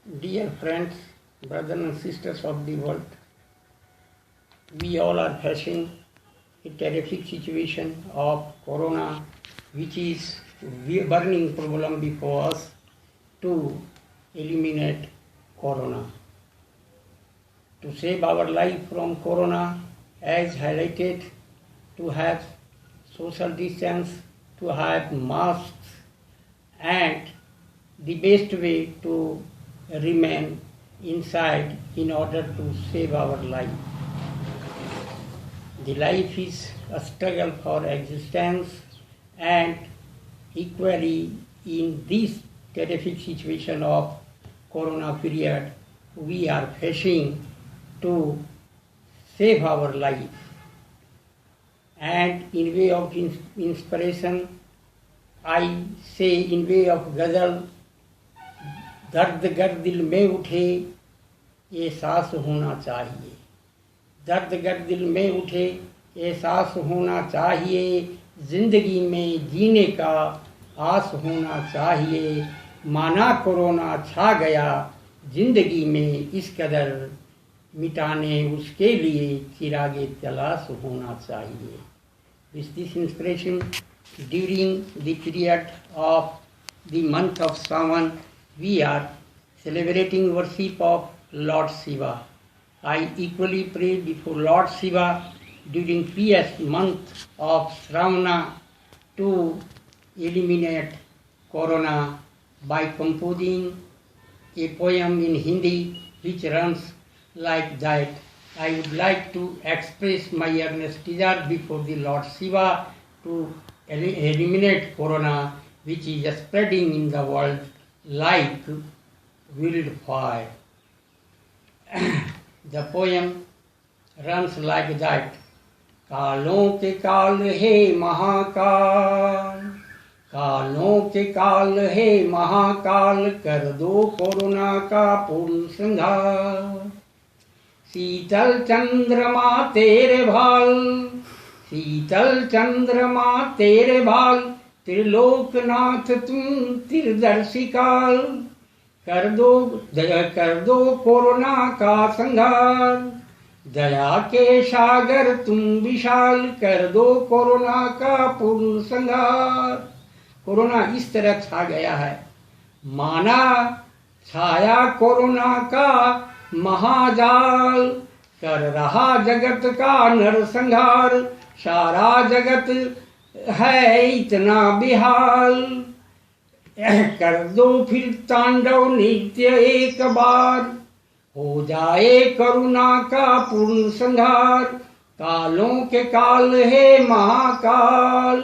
Dear friends, brothers and sisters of the world, we all are facing a terrific situation of corona, which is a burning problem before us to eliminate corona. To save our life from corona, as highlighted, to have social distance, to have masks, and the best way to remain inside in order to save our life. The life is a struggle for existence, and equally in this terrific situation of corona period, we are facing to save our life. And in way of inspiration, I say in way of ghazal, दर्द गर दिल में उठे एहसास होना चाहिए, दर्द गर दिल में उठे एहसास होना चाहिए, जिंदगी में जीने का आस होना चाहिए, माना कोरोना छा गया जिंदगी में इस कदर, मिटाने उसके लिए चिरागे तलाश होना चाहिए. With this inspiration, during the period of the month of Sawan, we are celebrating worship of Lord Shiva. I equally pray before Lord Shiva during previous month of Shravana to eliminate corona by composing a poem in Hindi which runs like that. I would like to express my earnest desire before the Lord Shiva to eliminate corona, which is spreading in the world like wildfire. The poem runs like that. कालों के काल हे महाकाल, कालों के काल हे महाकाल, कर दो corona का पूर्ण संहार. शीतल चंद्रमा तेरे भाल, शीतल चंद्रमा तेरे भाल, त्रिलोकनाथ तुम त्रिदर्शिकाल, कर दो कोरोना का संहार. दया के सागर तुम विशाल, कर दो कोरोना का पूर्ण संहार. कोरोना इस तरह छा गया है, माना छाया कोरोना का महाजाल, कर रहा जगत का नरसंहार. सारा जगत है इतना बेहाल, कर दो फिर तांडव नित्य एक बार, हो जाए करुणा का पूर्ण संहार. कालों के काल हे महाकाल,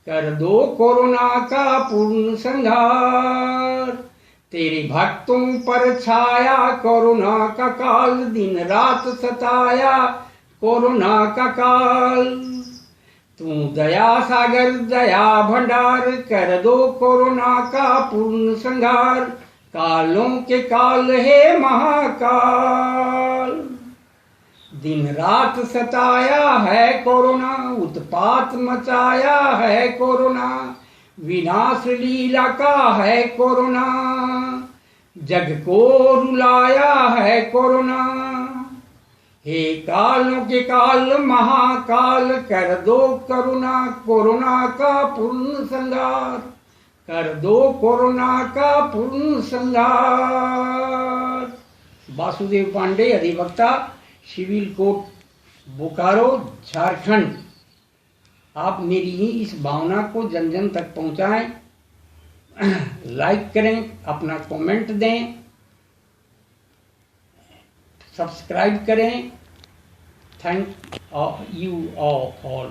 कर दो कोरोना का पूर्ण संहार. तेरे भक्तों पर छाया कोरोना का काल, दिन रात सताया कोरोना का काल. तू दया सागर दया भंडार, कर दो कोरोना का पूर्ण संहार. कालों के काल हे महाकाल, दिन रात सताया है कोरोना, उत्पात मचाया है कोरोना, विनाश लीला का है कोरोना, जग को रुलाया है कोरोना. हे कालों के काल महाकाल, कर दो करुणा कोरोना का पूर्ण संहार, कर दो कोरोना का पूर्ण संहार. वासुदेव पांडे, अधिवक्ता, सिविल कोर्ट, बोकारो, झारखंड. आप मेरी ही इस भावना को जन जन तक पहुंचाएं, लाइक करें, अपना कमेंट दें, सब्सक्राइब करें. Thank you all.